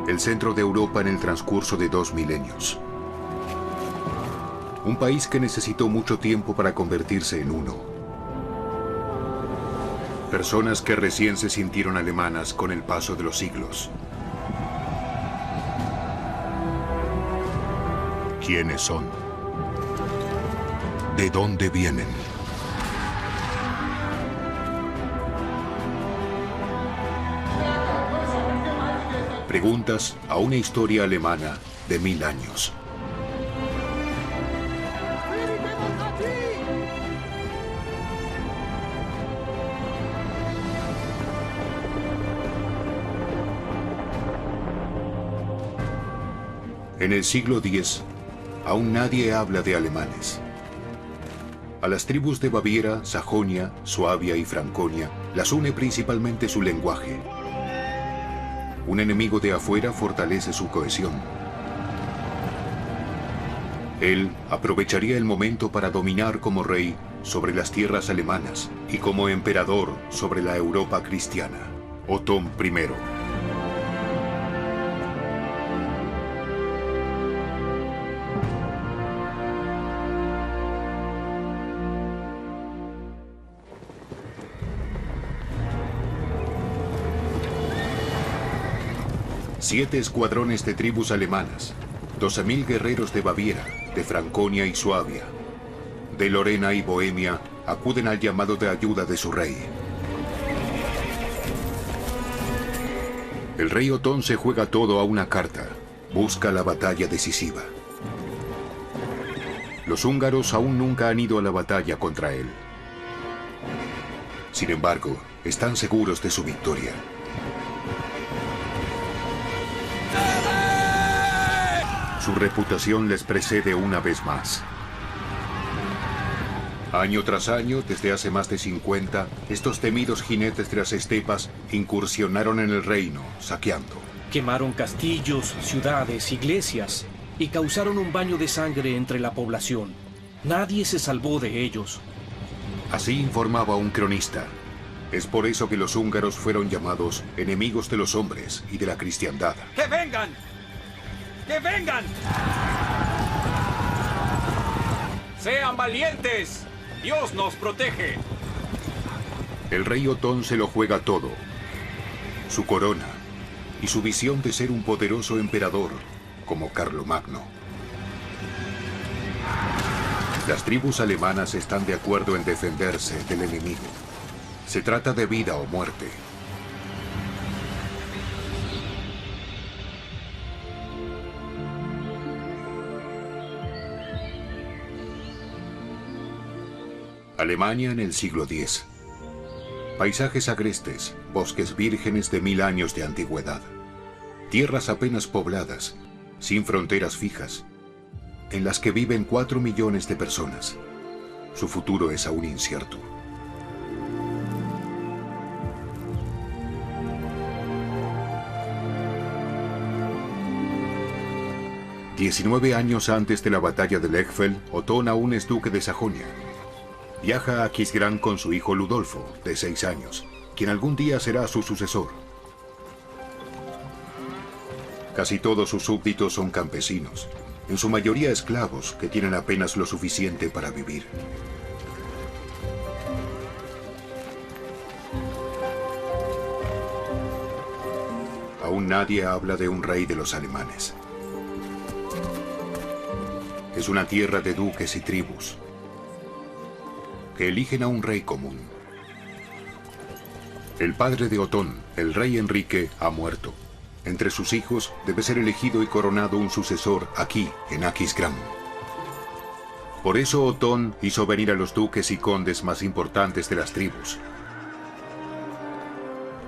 el centro de Europa en el transcurso de 2 milenios. Un país que necesitó mucho tiempo para convertirse en uno. Personas que recién se sintieron alemanas con el paso de los siglos. ¿Quiénes son? ¿De dónde vienen? Preguntas a una historia alemana de 1000 años. En el siglo X, aún nadie habla de alemanes. A las tribus de Baviera, Sajonia, Suabia y Franconia las une principalmente su lenguaje. Un enemigo de afuera fortalece su cohesión. Él aprovecharía el momento para dominar como rey sobre las tierras alemanas y como emperador sobre la Europa cristiana. Otón I. Siete escuadrones de tribus alemanas, 12.000 guerreros de Baviera, de Franconia y Suabia, de Lorena y Bohemia, acuden al llamado de ayuda de su rey. El rey Otón se juega todo a una carta, busca la batalla decisiva. Los húngaros aún nunca han ido a la batalla contra él. Sin embargo, están seguros de su victoria. Su reputación les precede una vez más. Año tras año, desde hace más de 50, estos temidos jinetes de las estepas incursionaron en el reino, saqueando. Quemaron castillos, ciudades, iglesias y causaron un baño de sangre entre la población. Nadie se salvó de ellos. Así informaba un cronista. Es por eso que los húngaros fueron llamados enemigos de los hombres y de la cristiandad. ¡Que vengan! ¡Que vengan! ¡Sean valientes! ¡Dios nos protege! El rey Otón se lo juega todo. Su corona y su visión de ser un poderoso emperador como Carlomagno. Las tribus alemanas están de acuerdo en defenderse del enemigo. Se trata de vida o muerte. Alemania en el siglo X. Paisajes agrestes, bosques vírgenes de 1000 años de antigüedad. Tierras apenas pobladas, sin fronteras fijas, en las que viven 4 millones de personas. Su futuro es aún incierto. $19 años antes de la batalla de Lechfeld, Otón aún es duque de Sajonia. Viaja a Aquisgrán con su hijo Ludolfo, de 6 años, quien algún día será su sucesor. Casi todos sus súbditos son campesinos, en su mayoría esclavos que tienen apenas lo suficiente para vivir. Aún nadie habla de un rey de los alemanes. Es una tierra de duques y tribus que eligen a un rey común. El padre de Otón, el rey Enrique, ha muerto. Entre sus hijos debe ser elegido y coronado un sucesor aquí, en Aquisgrán. Por eso Otón hizo venir a los duques y condes más importantes de las tribus.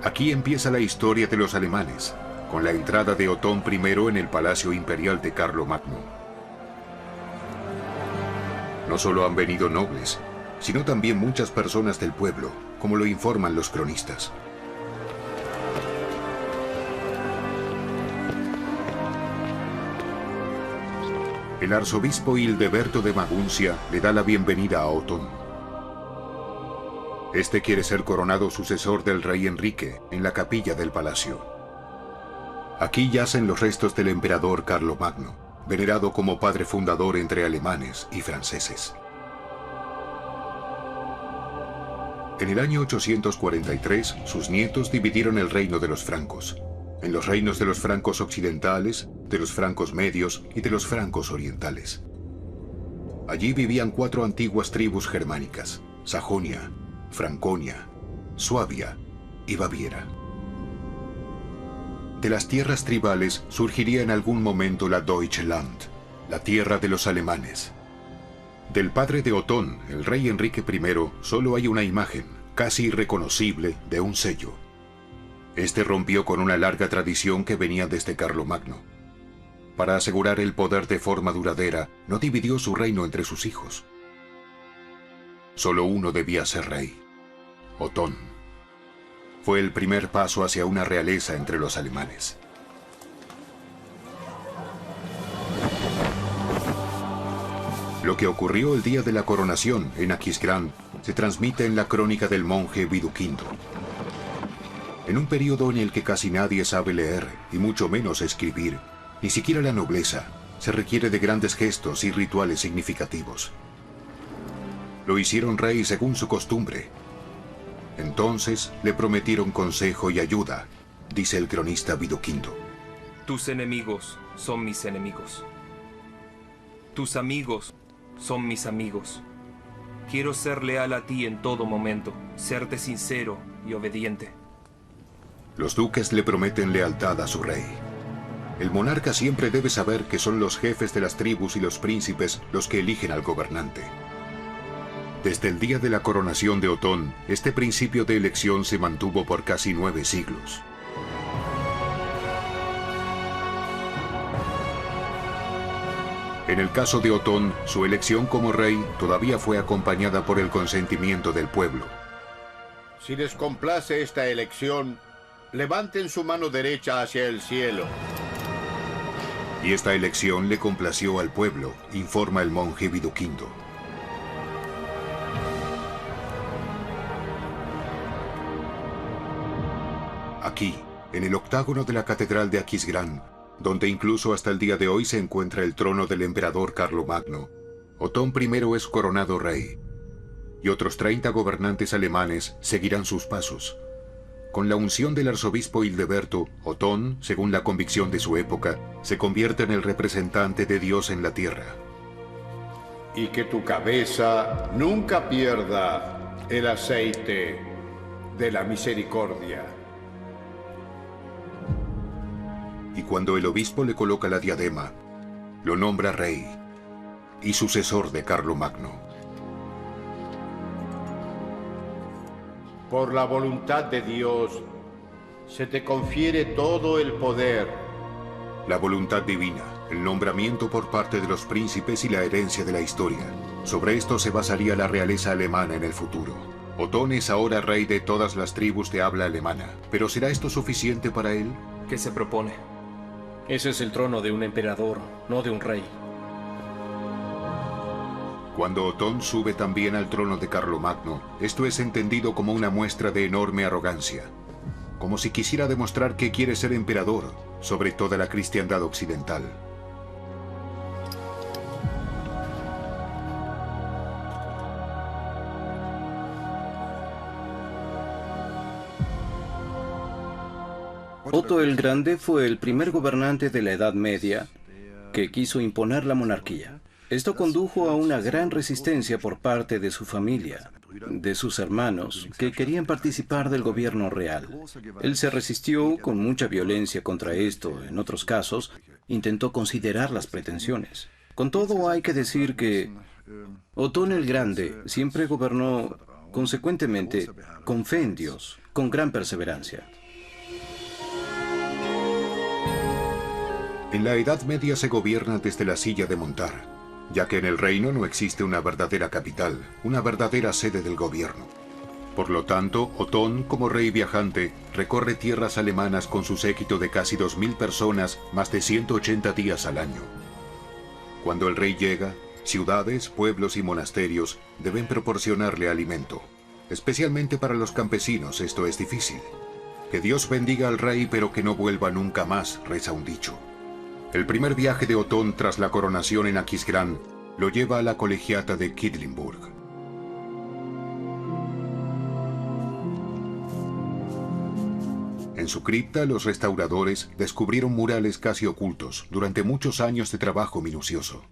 Aquí empieza la historia de los alemanes, con la entrada de Otón I en el palacio imperial de Carlomagno. No solo han venido nobles, sino también muchas personas del pueblo, como lo informan los cronistas. El arzobispo Hildeberto de Maguncia le da la bienvenida a Otón. Este quiere ser coronado sucesor del rey Enrique en la capilla del palacio. Aquí yacen los restos del emperador Carlomagno, venerado como padre fundador entre alemanes y franceses. En el año 843, sus nietos dividieron el reino de los francos, en los reinos de los francos occidentales, de los francos medios y de los francos orientales. Allí vivían 4 antiguas tribus germánicas: Sajonia, Franconia, Suabia y Baviera. De las tierras tribales surgiría en algún momento la Deutschland, la tierra de los alemanes. Del padre de Otón, el rey Enrique I, solo hay una imagen, casi irreconocible, de un sello. Este rompió con una larga tradición que venía desde Carlomagno. Para asegurar el poder de forma duradera, no dividió su reino entre sus hijos. Solo uno debía ser rey: Otón. Fue el primer paso hacia una realeza entre los alemanes. Lo que ocurrió el día de la coronación en Aquisgrán se transmite en la crónica del monje Viduquindo. En un periodo en el que casi nadie sabe leer, y mucho menos escribir, ni siquiera la nobleza, se requiere de grandes gestos y rituales significativos. Lo hicieron rey según su costumbre. Entonces le prometieron consejo y ayuda, dice el cronista Viduquindo. Tus enemigos son mis enemigos. Tus amigos son mis amigos. Quiero ser leal a ti en todo momento, serte sincero y obediente. Los duques le prometen lealtad a su rey. El monarca siempre debe saber que son los jefes de las tribus y los príncipes los que eligen al gobernante. Desde el día de la coronación de Otón, este principio de elección se mantuvo por casi 9 siglos. En el caso de Otón, su elección como rey todavía fue acompañada por el consentimiento del pueblo. Si les complace esta elección, levanten su mano derecha hacia el cielo. Y esta elección le complació al pueblo, informa el monje Viduquindo. Aquí, en el octágono de la catedral de Aquisgrán, donde incluso hasta el día de hoy se encuentra el trono del emperador Carlomagno, Otón I es coronado rey, y otros 30 gobernantes alemanes seguirán sus pasos. Con la unción del arzobispo Hildeberto, Otón, según la convicción de su época, se convierte en el representante de Dios en la tierra. Y que tu cabeza nunca pierda el aceite de la misericordia. Y cuando el obispo le coloca la diadema, lo nombra rey y sucesor de Carlomagno. Por la voluntad de Dios, se te confiere todo el poder. La voluntad divina, el nombramiento por parte de los príncipes y la herencia de la historia. Sobre esto se basaría la realeza alemana en el futuro. Otón es ahora rey de todas las tribus de habla alemana. ¿Pero será esto suficiente para él? ¿Qué se propone? Ese es el trono de un emperador, no de un rey. Cuando Otón sube también al trono de Carlomagno, esto es entendido como una muestra de enorme arrogancia, como si quisiera demostrar que quiere ser emperador sobre toda la cristiandad occidental. Otto el Grande fue el primer gobernante de la Edad Media que quiso imponer la monarquía. Esto condujo a una gran resistencia por parte de su familia, de sus hermanos, que querían participar del gobierno real. Él se resistió con mucha violencia contra esto. En otros casos, intentó considerar las pretensiones. Con todo, hay que decir que Otón el Grande siempre gobernó consecuentemente con fe en Dios, con gran perseverancia. En la Edad Media se gobierna desde la silla de montar, ya que en el reino no existe una verdadera capital, una verdadera sede del gobierno. Por lo tanto, Otón, como rey viajante, recorre tierras alemanas con su séquito de casi 2000 personas más de 180 días al año. Cuando el rey llega, ciudades, pueblos y monasterios deben proporcionarle alimento. Especialmente para los campesinos esto es difícil. Que Dios bendiga al rey, pero que no vuelva nunca más, reza un dicho. El primer viaje de Otón tras la coronación en Aquisgrán lo lleva a la colegiata de Quedlinburg. En su cripta, los restauradores descubrieron murales casi ocultos durante muchos años de trabajo minucioso.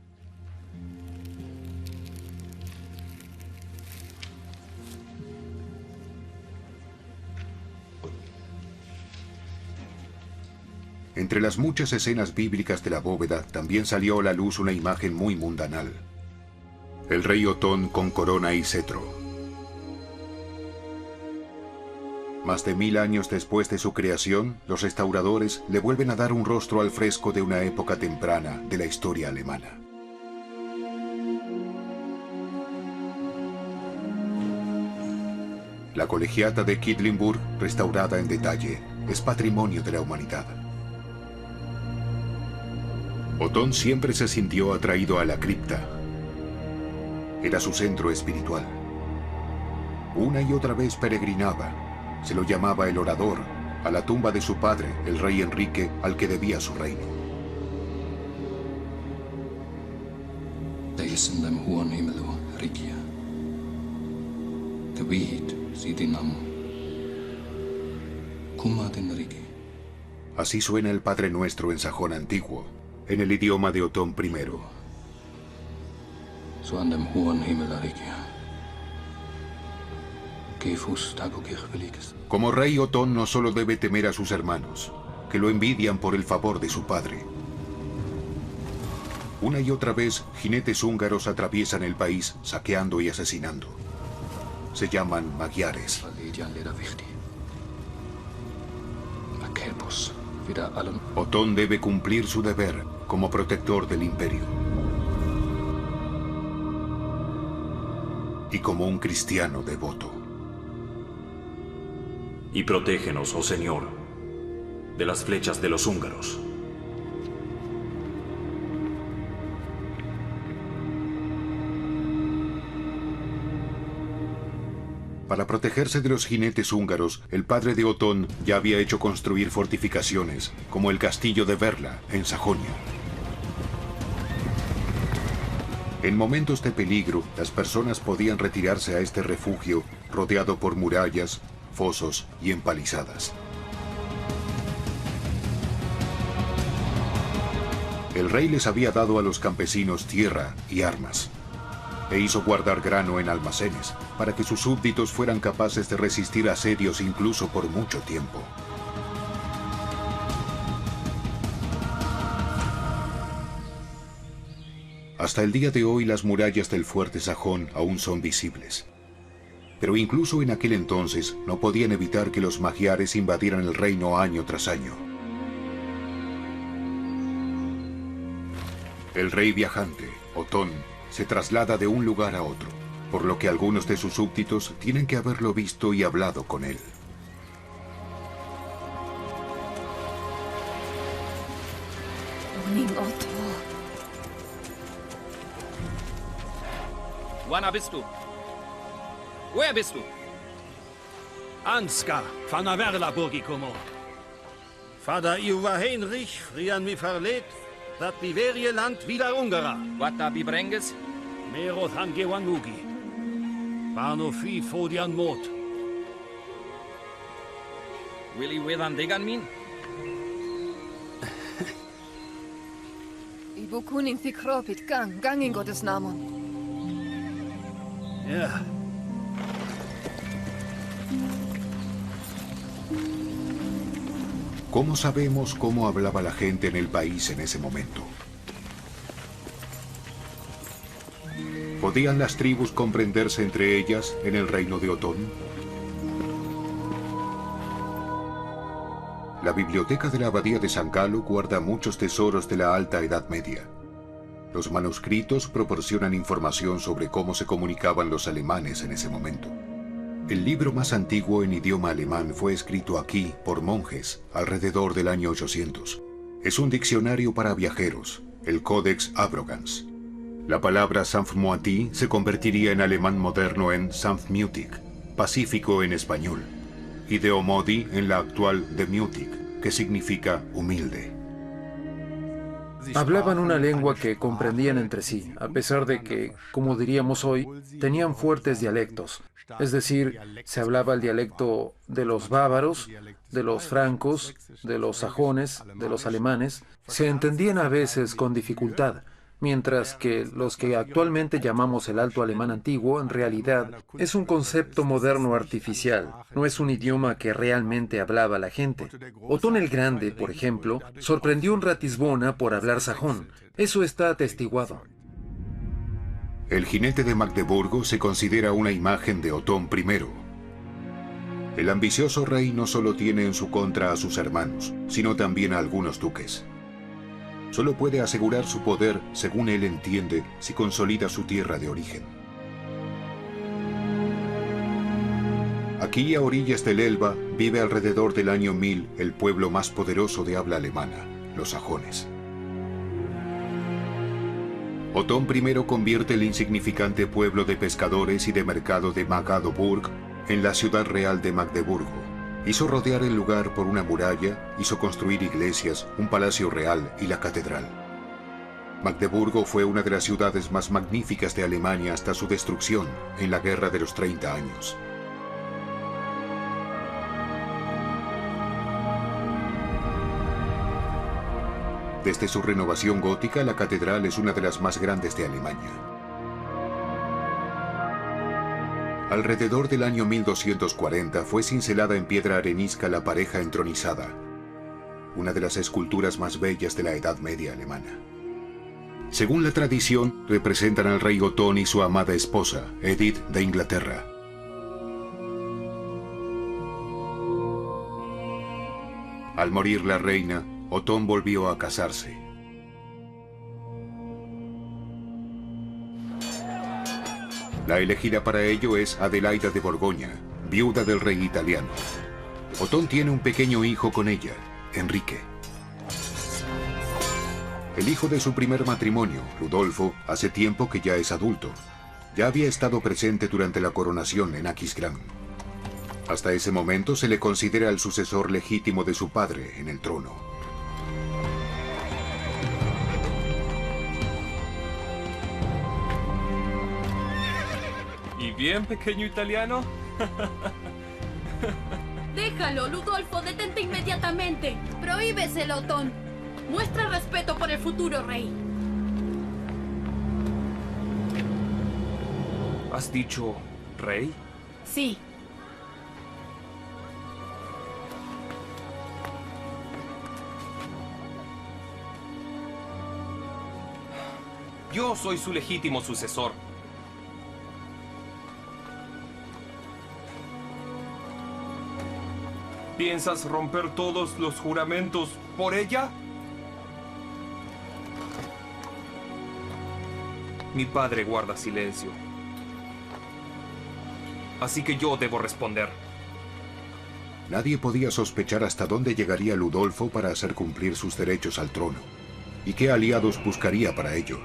Entre las muchas escenas bíblicas de la bóveda también salió a la luz una imagen muy mundanal. El rey Otón con corona y cetro. Más de 1000 años después de su creación, los restauradores le vuelven a dar un rostro al fresco de una época temprana de la historia alemana. La colegiata de Quedlinburg, restaurada en detalle, es patrimonio de la humanidad. Otón siempre se sintió atraído a la cripta. Era su centro espiritual. Una y otra vez peregrinaba. Se lo llamaba el orador, a la tumba de su padre, el rey Enrique, al que debía su reino. Así suena el Padre Nuestro en sajón antiguo, en el idioma de Otón I. Como rey, Otón no solo debe temer a sus hermanos, que lo envidian por el favor de su padre. Una y otra vez, jinetes húngaros atraviesan el país saqueando y asesinando. Se llaman magiares. Otón debe cumplir su deber como protector del imperio. Y como un cristiano devoto. Y protégenos, oh Señor, de las flechas de los húngaros. Para protegerse de los jinetes húngaros, el padre de Otón ya había hecho construir fortificaciones, como el castillo de Werla, en Sajonia. En momentos de peligro, las personas podían retirarse a este refugio, rodeado por murallas, fosos y empalizadas. El rey les había dado a los campesinos tierra y armas, e hizo guardar grano en almacenes, para que sus súbditos fueran capaces de resistir asedios incluso por mucho tiempo. Hasta el día de hoy las murallas del fuerte sajón aún son visibles. Pero incluso en aquel entonces no podían evitar que los magiares invadieran el reino año tras año. El rey viajante, Otón, se traslada de un lugar a otro, por lo que algunos de sus súbditos tienen que haberlo visto y hablado con él. Wanna bist du? Woher bist du? Ansgar, van der Werla Burgikomo. Vader Iuva Heinrich, frian mi verlet, dat Biverieland wieder Ungara. Wata Bibrenges? Meroth Hangewanugi. Barno fi Fodian Mot. Willy Wedan Deganmin? Ibukunin Fikropit gang in Gottes Namen. Ja. ¿Cómo sabemos cómo hablaba la gente en el país en ese momento? ¿Podían las tribus comprenderse entre ellas en el reino de Otón? La biblioteca de la abadía de San Galo guarda muchos tesoros de la Alta Edad Media. Los manuscritos proporcionan información sobre cómo se comunicaban los alemanes en ese momento. El libro más antiguo en idioma alemán fue escrito aquí por monjes alrededor del año 800. Es un diccionario para viajeros, el Codex Abrogans. La palabra Sanftmuati se convertiría en alemán moderno en Sanftmutig, pacífico en español, y de Omodi en la actual Demütig, que significa humilde. Hablaban una lengua que comprendían entre sí, a pesar de que, como diríamos hoy, tenían fuertes dialectos. Es decir, se hablaba el dialecto de los bávaros, de los francos, de los sajones, de los alemanes. Se entendían a veces con dificultad, mientras que los que actualmente llamamos el alto alemán antiguo, en realidad, es un concepto moderno artificial, no es un idioma que realmente hablaba la gente. Otón el Grande, por ejemplo, sorprendió a un Ratisbona por hablar sajón. Eso está atestiguado. El jinete de Magdeburgo se considera una imagen de Otón I. El ambicioso rey no solo tiene en su contra a sus hermanos, sino también a algunos duques. Solo puede asegurar su poder, según él entiende, si consolida su tierra de origen. Aquí, a orillas del Elba, vive alrededor del año 1000 el pueblo más poderoso de habla alemana, los sajones. Otón I convierte el insignificante pueblo de pescadores y de mercado de Magadoburg en la ciudad real de Magdeburgo. Hizo rodear el lugar por una muralla, hizo construir iglesias, un palacio real y la catedral. Magdeburgo fue una de las ciudades más magníficas de Alemania hasta su destrucción en la Guerra de los 30 años. Desde su renovación gótica, la catedral es una de las más grandes de Alemania. Alrededor del año 1240 fue cincelada en piedra arenisca la pareja entronizada, una de las esculturas más bellas de la Edad Media alemana. Según la tradición, representan al rey Otón y su amada esposa, Edith de Inglaterra. Al morir la reina, Otón volvió a casarse. La elegida para ello es Adelaida de Borgoña, viuda del rey italiano. Otón tiene un pequeño hijo con ella, Enrique. El hijo de su primer matrimonio, Ludolfo, hace tiempo que ya es adulto. Ya había estado presente durante la coronación en Aquisgrán. Hasta ese momento se le considera el sucesor legítimo de su padre en el trono. ¿Y bien, pequeño italiano? Déjalo, Ludolfo, detente inmediatamente. Prohíbeselo, Otón. Muestra respeto por el futuro rey. ¿Has dicho rey? Sí. Yo soy su legítimo sucesor. ¿Piensas romper todos los juramentos por ella? Mi padre guarda silencio. Así que yo debo responder. Nadie podía sospechar hasta dónde llegaría Ludolfo para hacer cumplir sus derechos al trono, y qué aliados buscaría para ello.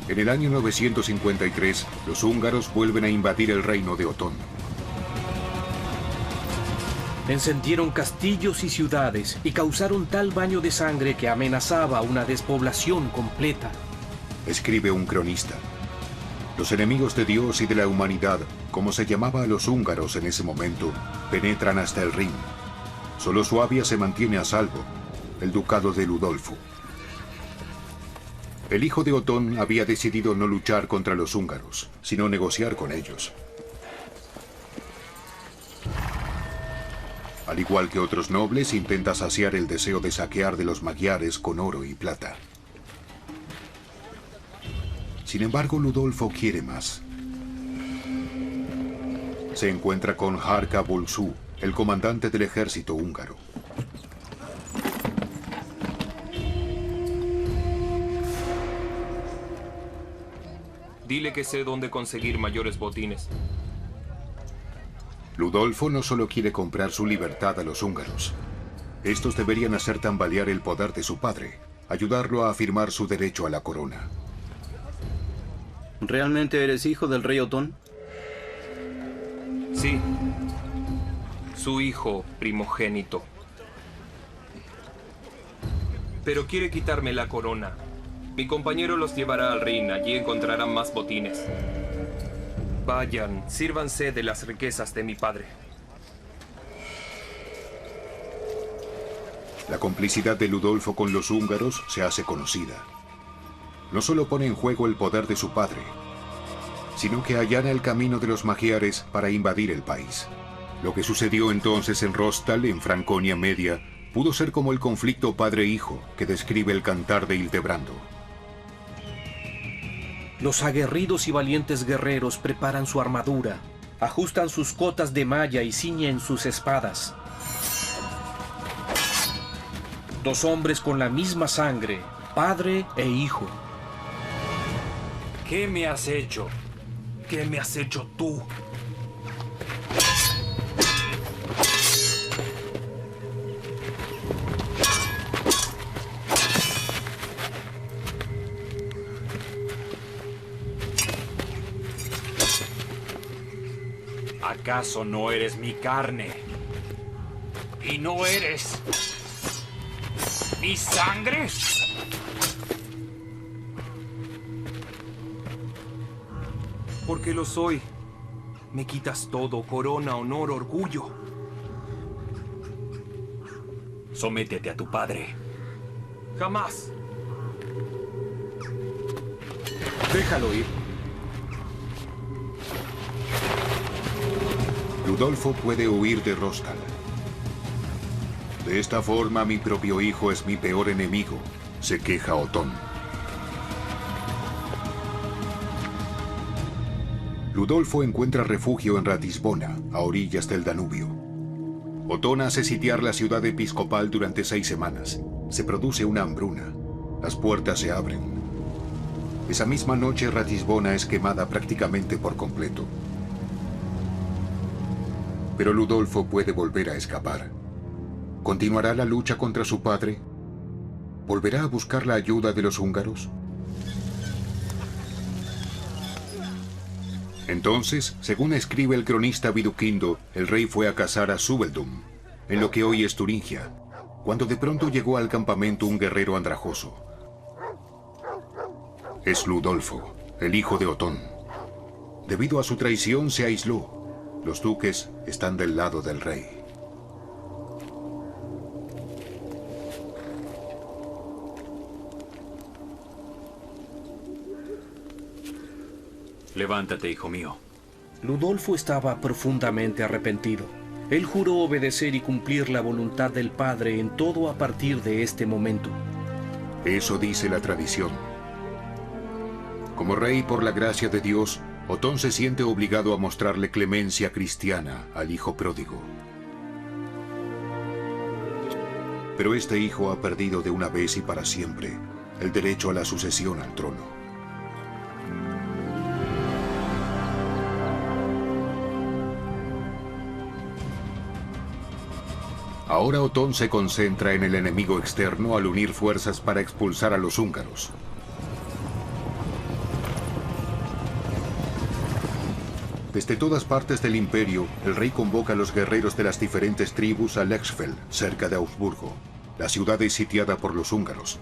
En el año 953, los húngaros vuelven a invadir el reino de Otón. Encendieron castillos y ciudades y causaron tal baño de sangre que amenazaba una despoblación completa. Escribe un cronista. Los enemigos de Dios y de la humanidad, como se llamaba a los húngaros en ese momento, penetran hasta el Rin. Solo Suabia se mantiene a salvo, el ducado de Ludolfo. El hijo de Otón había decidido no luchar contra los húngaros, sino negociar con ellos. Al igual que otros nobles, intenta saciar el deseo de saquear de los magiares con oro y plata. Sin embargo, Ludolfo quiere más. Se encuentra con Harka Bulsú, el comandante del ejército húngaro. Dile que sé dónde conseguir mayores botines. Ludolfo no solo quiere comprar su libertad a los húngaros. Estos deberían hacer tambalear el poder de su padre, ayudarlo a afirmar su derecho a la corona. ¿Realmente eres hijo del rey Otón? Sí. Su hijo primogénito. Pero quiere quitarme la corona. Mi compañero los llevará al Rin. Allí encontrarán más botines. Vayan, sírvanse de las riquezas de mi padre. La complicidad de Ludolfo con los húngaros se hace conocida. No solo pone en juego el poder de su padre, sino que allana el camino de los magiares para invadir el país. Lo que sucedió entonces en Rostal, en Franconia Media, pudo ser como el conflicto padre-hijo que describe el Cantar de Hildebrando. Los aguerridos y valientes guerreros preparan su armadura, ajustan sus cotas de malla y ciñen sus espadas. Dos hombres con la misma sangre, padre e hijo. ¿Qué me has hecho? ¿Qué me has hecho tú? ¿Acaso no eres mi carne? ¿Y no eres mi sangre? Porque lo soy. Me quitas todo, corona, honor, orgullo. Sométete a tu padre. Jamás. Déjalo ir. Ludolfo puede huir de Rostal. De esta forma mi propio hijo es mi peor enemigo, se queja Otón. Ludolfo encuentra refugio en Ratisbona, a orillas del Danubio. Otón hace sitiar la ciudad episcopal durante 6 semanas. Se produce una hambruna. Las puertas se abren. Esa misma noche Ratisbona es quemada prácticamente por completo. Pero Ludolfo puede volver a escapar. ¿Continuará la lucha contra su padre? ¿Volverá a buscar la ayuda de los húngaros? Entonces, según escribe el cronista Viduquindo, el rey fue a cazar a Subeldum, en lo que hoy es Turingia, cuando de pronto llegó al campamento un guerrero andrajoso. Es Ludolfo, el hijo de Otón. Debido a su traición se aisló. Los duques están del lado del rey. Levántate, hijo mío. Ludolfo estaba profundamente arrepentido. Él juró obedecer y cumplir la voluntad del padre en todo a partir de este momento. Eso dice la tradición. Como rey por la gracia de Dios, Otón se siente obligado a mostrarle clemencia cristiana al hijo pródigo. Pero este hijo ha perdido de una vez y para siempre el derecho a la sucesión al trono. Ahora Otón se concentra en el enemigo externo al unir fuerzas para expulsar a los húngaros. Desde todas partes del imperio, el rey convoca a los guerreros de las diferentes tribus a Lechfeld, cerca de Augsburgo. La ciudad es sitiada por los húngaros.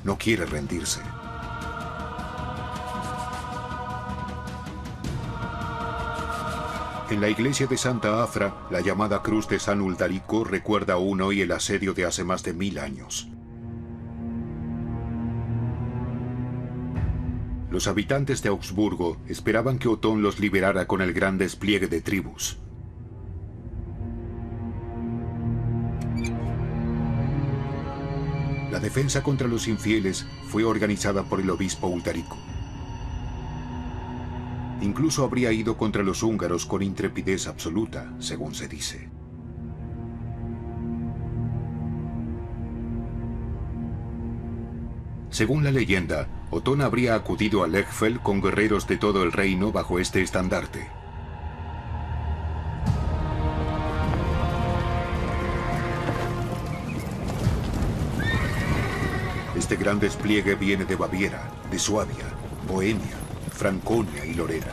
No quiere rendirse. En la iglesia de Santa Afra, la llamada Cruz de San Uldarico recuerda aún hoy el asedio de hace más de 1000 años. Los habitantes de Augsburgo esperaban que Otón los liberara con el gran despliegue de tribus. La defensa contra los infieles fue organizada por el obispo Uldarico. Incluso habría ido contra los húngaros con intrepidez absoluta, según se dice. Según la leyenda, Otón habría acudido a Lechfeld con guerreros de todo el reino bajo este estandarte. Este gran despliegue viene de Baviera, de Suabia, Bohemia, Franconia y Lorena.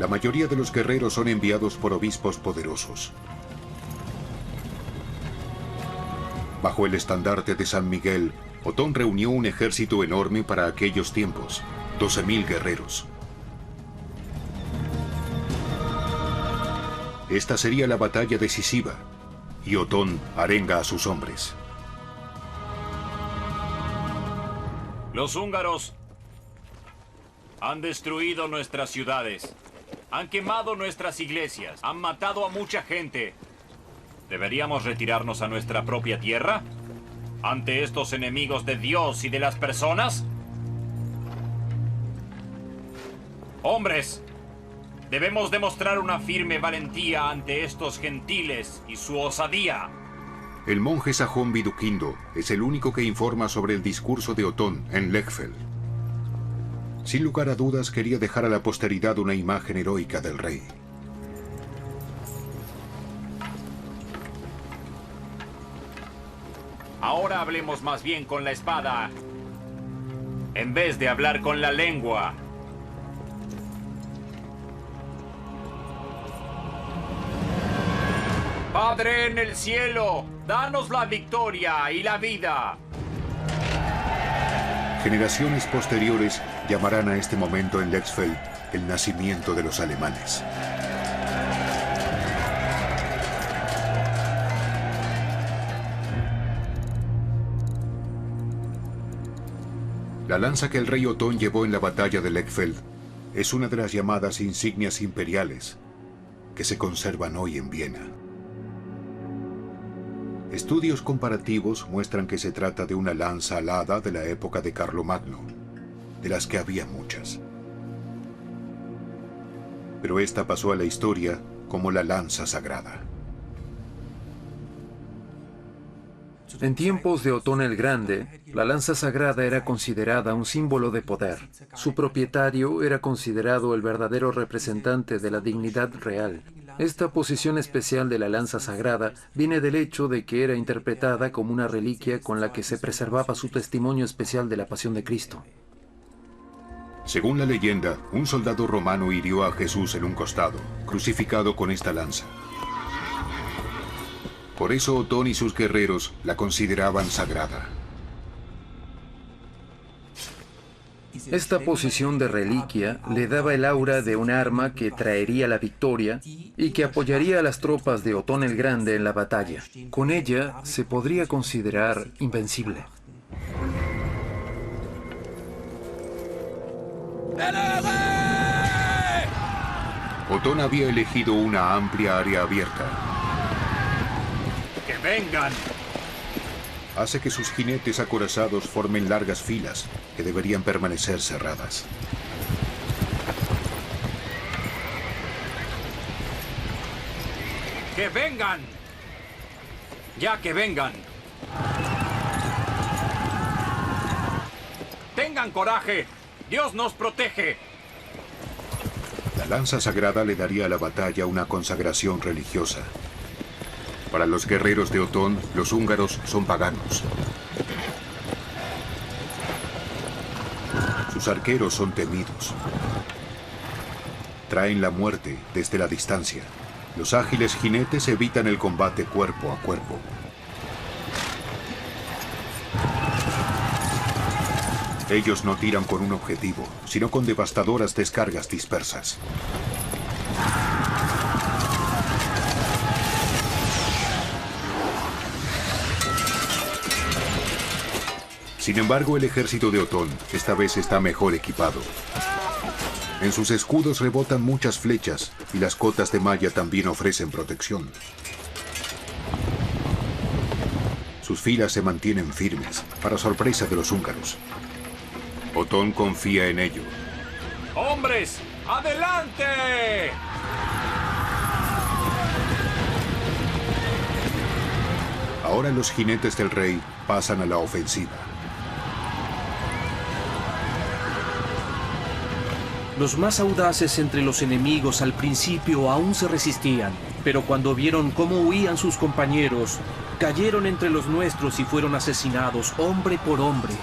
La mayoría de los guerreros son enviados por obispos poderosos. Bajo el estandarte de San Miguel, Otón reunió un ejército enorme para aquellos tiempos, 12.000 guerreros. Esta sería la batalla decisiva, y Otón arenga a sus hombres. Los húngaros han destruido nuestras ciudades, han quemado nuestras iglesias, han matado a mucha gente. ¿Deberíamos retirarnos a nuestra propia tierra ante estos enemigos de Dios y de las personas? Hombres, debemos demostrar una firme valentía ante estos gentiles y su osadía. El monje sajón Viduquindo es el único que informa sobre el discurso de Otón en Lechfeld. Sin lugar a dudas quería dejar a la posteridad una imagen heroica del rey. Ahora hablemos más bien con la espada, en vez de hablar con la lengua. Padre en el cielo, danos la victoria y la vida. Generaciones posteriores llamarán a este momento en Lechfeld el nacimiento de los alemanes. La lanza que el rey Otón llevó en la batalla de Lechfeld es una de las llamadas insignias imperiales que se conservan hoy en Viena. Estudios comparativos muestran que se trata de una lanza alada de la época de Carlomagno, de las que había muchas. Pero esta pasó a la historia como la lanza sagrada. En tiempos de Otón el Grande, la lanza sagrada era considerada un símbolo de poder. Su propietario era considerado el verdadero representante de la dignidad real. Esta posición especial de la lanza sagrada viene del hecho de que era interpretada como una reliquia con la que se preservaba su testimonio especial de la pasión de Cristo. Según la leyenda, un soldado romano hirió a Jesús en un costado, crucificado con esta lanza. Por eso Otón y sus guerreros la consideraban sagrada. Esta posición de reliquia le daba el aura de un arma que traería la victoria y que apoyaría a las tropas de Otón el Grande en la batalla. Con ella se podría considerar invencible. Otón había elegido una amplia área abierta. ¡Que vengan! Hace que sus jinetes acorazados formen largas filas que deberían permanecer cerradas. ¡Que vengan! ¡Ya que vengan! ¡Tengan coraje! ¡Dios nos protege! La lanza sagrada le daría a la batalla una consagración religiosa. Para los guerreros de Otón, los húngaros son paganos. Sus arqueros son temidos. Traen la muerte desde la distancia. Los ágiles jinetes evitan el combate cuerpo a cuerpo. Ellos no tiran con un objetivo, sino con devastadoras descargas dispersas. Sin embargo, el ejército de Otón esta vez está mejor equipado. En sus escudos rebotan muchas flechas y las cotas de malla también ofrecen protección. Sus filas se mantienen firmes, para sorpresa de los húngaros. Otón confía en ello. ¡Hombres, adelante! Ahora los jinetes del rey pasan a la ofensiva. Los más audaces entre los enemigos al principio aún se resistían, pero cuando vieron cómo huían sus compañeros, cayeron entre los nuestros y fueron asesinados hombre por hombre.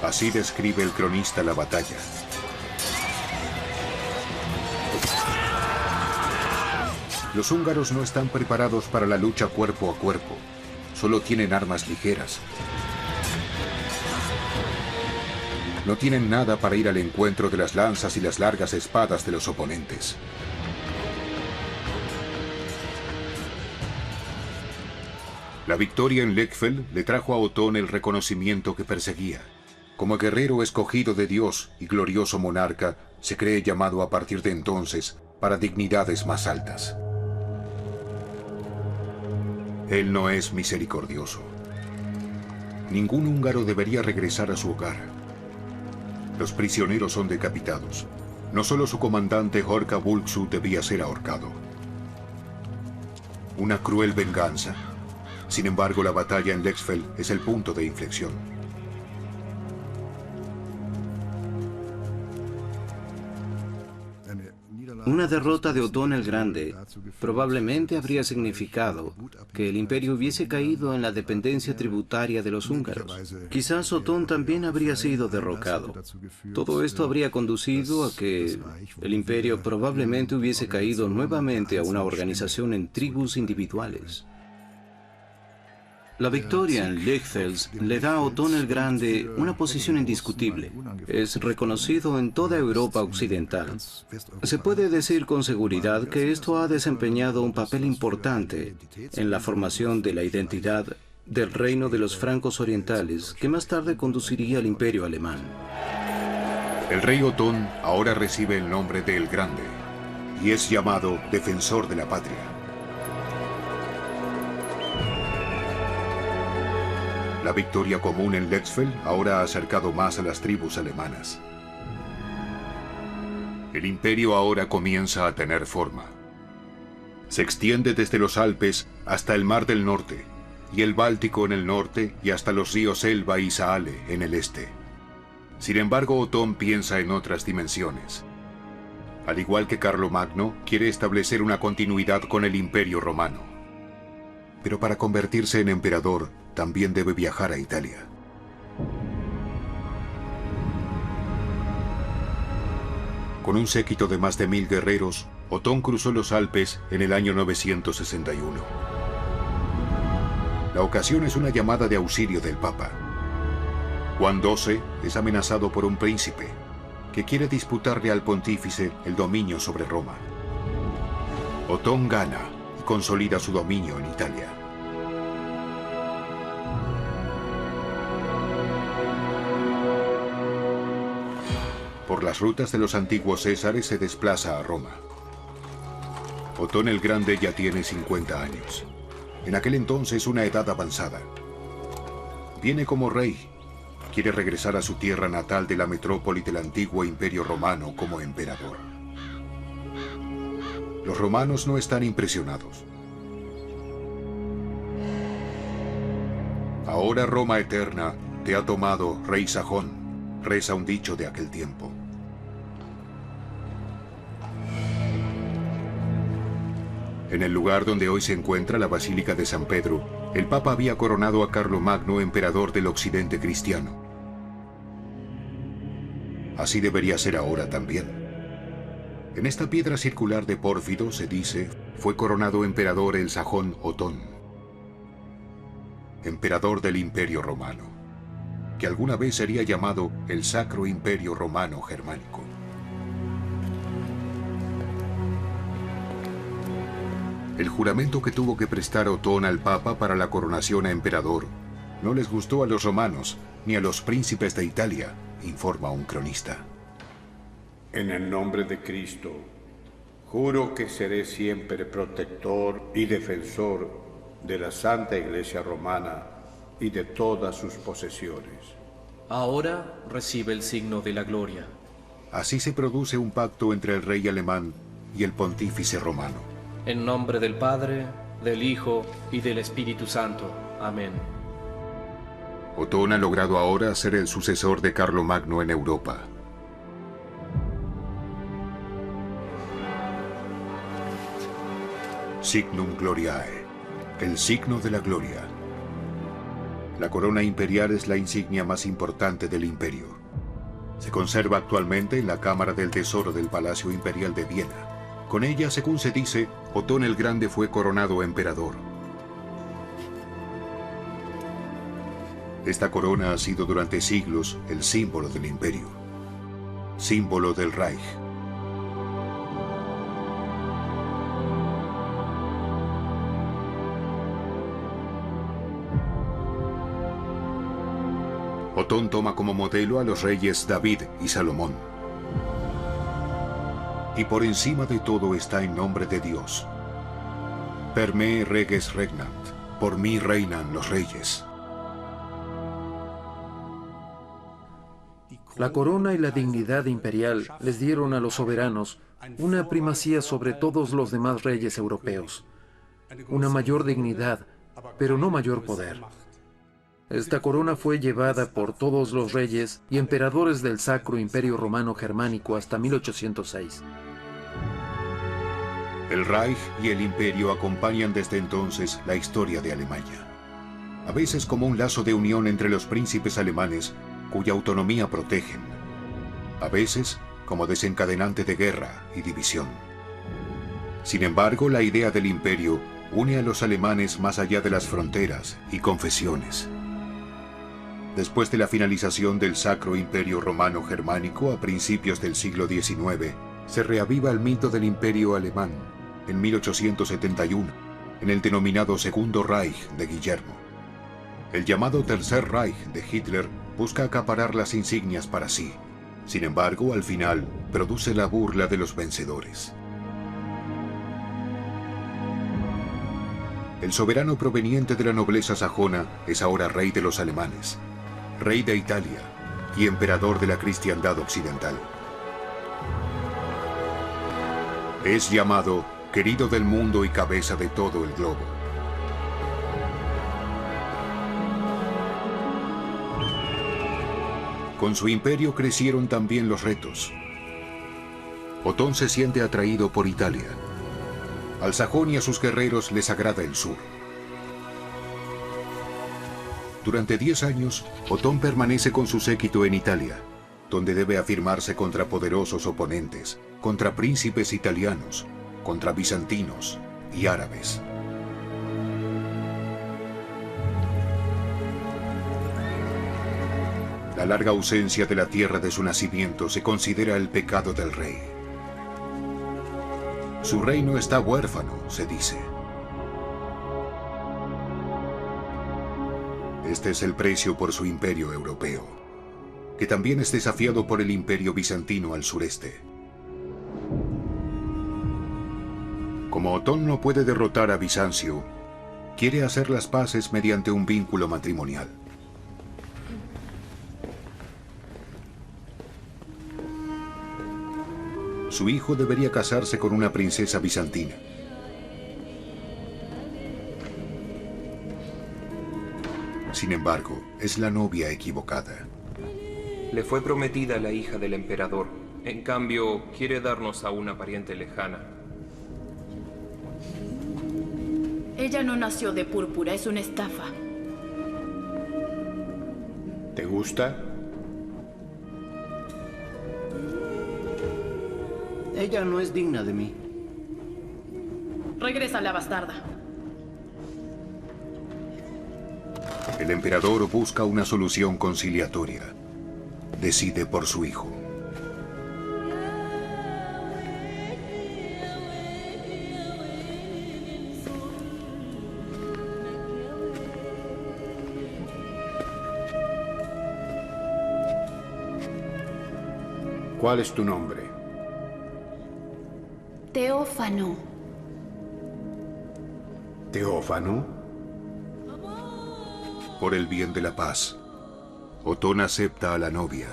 Así describe el cronista la batalla. Los húngaros no están preparados para la lucha cuerpo a cuerpo. Solo tienen armas ligeras. No tienen nada para ir al encuentro de las lanzas y las largas espadas de los oponentes. La victoria en Lechfeld le trajo a Otón el reconocimiento que perseguía. Como guerrero escogido de Dios y glorioso monarca, se cree llamado a partir de entonces para dignidades más altas. Él no es misericordioso. Ningún húngaro debería regresar a su hogar. Los prisioneros son decapitados. No solo su comandante Horka Bulksu debía ser ahorcado. Una cruel venganza. Sin embargo, la batalla en Lechfeld es el punto de inflexión. Una derrota de Otón el Grande probablemente habría significado que el imperio hubiese caído en la dependencia tributaria de los húngaros. Quizás Otón también habría sido derrocado. Todo esto habría conducido a que el imperio probablemente hubiese caído nuevamente a una organización en tribus individuales. La victoria en Lechfeld le da a Otón el Grande una posición indiscutible. Es reconocido en toda Europa occidental. Se puede decir con seguridad que esto ha desempeñado un papel importante en la formación de la identidad del reino de los francos orientales, que más tarde conduciría al imperio alemán. El rey Otón ahora recibe el nombre de El Grande y es llamado defensor de la patria. La victoria común en Lechfeld ahora ha acercado más a las tribus alemanas. El imperio ahora comienza a tener forma. Se extiende desde los Alpes hasta el Mar del Norte, y el Báltico en el norte y hasta los ríos Elba y Saale en el este. Sin embargo, Otón piensa en otras dimensiones. Al igual que Carlomagno, quiere establecer una continuidad con el Imperio Romano. Pero para convertirse en emperador, también debe viajar a Italia. Con un séquito de más de 1000 guerreros, Otón cruzó los Alpes en el año 961. La ocasión es una llamada de auxilio del Papa. Juan XII es amenazado por un príncipe que quiere disputarle al pontífice el dominio sobre Roma. Otón gana y consolida su dominio en Italia. Por las rutas de los antiguos Césares se desplaza a Roma. Otón el Grande ya tiene 50 años. En aquel entonces una edad avanzada. Viene como rey. Quiere regresar a su tierra natal de la metrópoli del antiguo Imperio Romano como emperador. Los romanos no están impresionados. Ahora Roma eterna te ha tomado, rey sajón, reza un dicho de aquel tiempo. En el lugar donde hoy se encuentra la Basílica de San Pedro, el Papa había coronado a Carlomagno emperador del occidente cristiano. Así debería ser ahora también. En esta piedra circular de pórfido, se dice, fue coronado emperador el sajón Otón, emperador del Imperio Romano, que alguna vez sería llamado el Sacro Imperio Romano Germánico. El juramento que tuvo que prestar Otón al Papa para la coronación a emperador no les gustó a los romanos ni a los príncipes de Italia, informa un cronista. En el nombre de Cristo, juro que seré siempre protector y defensor de la Santa Iglesia Romana y de todas sus posesiones. Ahora recibe el signo de la gloria. Así se produce un pacto entre el rey alemán y el pontífice romano. En nombre del Padre, del Hijo y del Espíritu Santo. Amén. Otón ha logrado ahora ser el sucesor de Carlomagno en Europa. Signum Gloriae, el signo de la gloria. La corona imperial es la insignia más importante del imperio. Se conserva actualmente en la Cámara del Tesoro del Palacio Imperial de Viena. Con ella, según se dice, Otón el Grande fue coronado emperador. Esta corona ha sido durante siglos el símbolo del imperio, símbolo del Reich. Otón toma como modelo a los reyes David y Salomón. Y por encima de todo está en nombre de Dios. Per me reges regnant, por mí reinan los reyes. La corona y la dignidad imperial les dieron a los soberanos una primacía sobre todos los demás reyes europeos, una mayor dignidad, pero no mayor poder. Esta corona fue llevada por todos los reyes y emperadores del Sacro Imperio Romano Germánico hasta 1806. El Reich y el Imperio acompañan desde entonces la historia de Alemania. A veces como un lazo de unión entre los príncipes alemanes, cuya autonomía protegen. A veces como desencadenante de guerra y división. Sin embargo, la idea del imperio une a los alemanes más allá de las fronteras y confesiones. Después de la finalización del Sacro Imperio Romano Germánico a principios del siglo XIX, se reaviva el mito del Imperio Alemán en 1871, en el denominado Segundo Reich de Guillermo. El llamado Tercer Reich de Hitler busca acaparar las insignias para sí. Sin embargo, al final, produce la burla de los vencedores. El soberano proveniente de la nobleza sajona es ahora rey de los alemanes, rey de Italia y emperador de la cristiandad occidental. Es llamado querido del mundo y cabeza de todo el globo. Con su imperio crecieron también los retos. Otón se siente atraído por Italia. Al sajón y a sus guerreros les agrada el sur. Durante 10 años, Otón permanece con su séquito en Italia, donde debe afirmarse contra poderosos oponentes, contra príncipes italianos, contra bizantinos y árabes. La larga ausencia de la tierra de su nacimiento se considera el pecado del rey. Su reino está huérfano, se dice. Este es el precio por su imperio europeo, que también es desafiado por el imperio bizantino al sureste. Como Otón no puede derrotar a Bizancio, quiere hacer las paces mediante un vínculo matrimonial. Su hijo debería casarse con una princesa bizantina. Sin embargo, es la novia equivocada. Le fue prometida la hija del emperador. En cambio, quiere darnos a una pariente lejana. Ella no nació de púrpura, es una estafa. ¿Te gusta? Ella no es digna de mí. Regresa la bastarda. El emperador busca una solución conciliatoria. Decide por su hijo. ¿Cuál es tu nombre? Teófano. ¿Teófano? Por el bien de la paz, Otón acepta a la novia.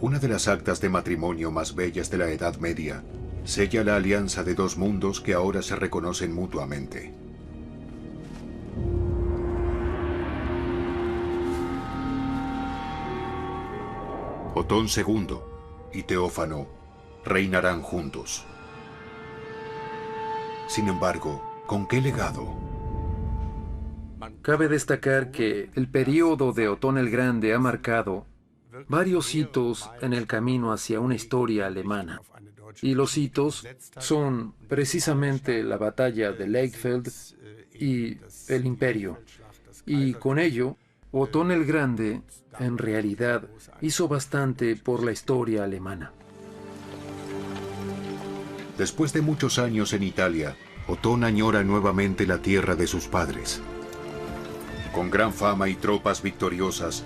Una de las actas de matrimonio más bellas de la Edad Media sella la alianza de dos mundos que ahora se reconocen mutuamente. Otón II y Teófano reinarán juntos. Sin embargo, ¿Con qué legado? Cabe destacar que el período de Otón el Grande ha marcado varios hitos en el camino hacia una historia alemana. Y los hitos son precisamente la batalla de Lechfeld y el Imperio. Y con ello, Otón el Grande, en realidad, hizo bastante por la historia alemana. Después de muchos años en Italia, Otón añora nuevamente la tierra de sus padres. Con gran fama y tropas victoriosas,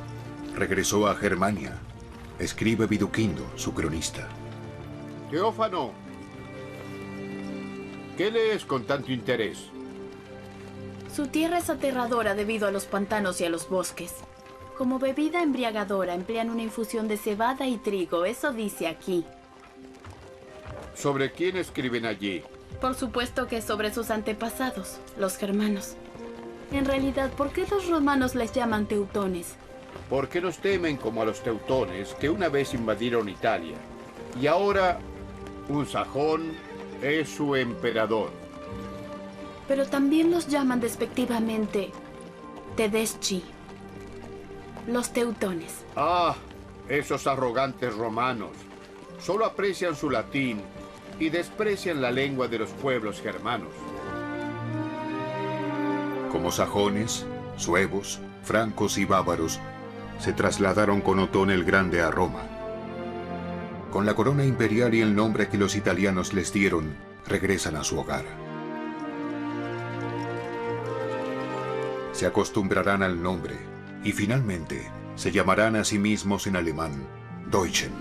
regresó a Germania, escribe Viduquindo, su cronista. Teófano, ¿qué lees con tanto interés? Su tierra es aterradora debido a los pantanos y a los bosques. Como bebida embriagadora emplean una infusión de cebada y trigo, eso dice aquí. ¿Sobre quién escriben allí? Por supuesto que sobre sus antepasados, los germanos. En realidad, ¿por qué los romanos les llaman teutones? Porque nos temen como a los teutones que una vez invadieron Italia. Y ahora un sajón es su emperador. Pero también los llaman despectivamente Tedeschi, los teutones. Ah, esos arrogantes romanos. Solo aprecian su latín y desprecian la lengua de los pueblos germanos. Como sajones, suevos, francos y bávaros, se trasladaron con Otón el Grande a Roma. Con la corona imperial y el nombre que los italianos les dieron, regresan a su hogar. Se acostumbrarán al nombre y finalmente se llamarán a sí mismos en alemán Deutschen.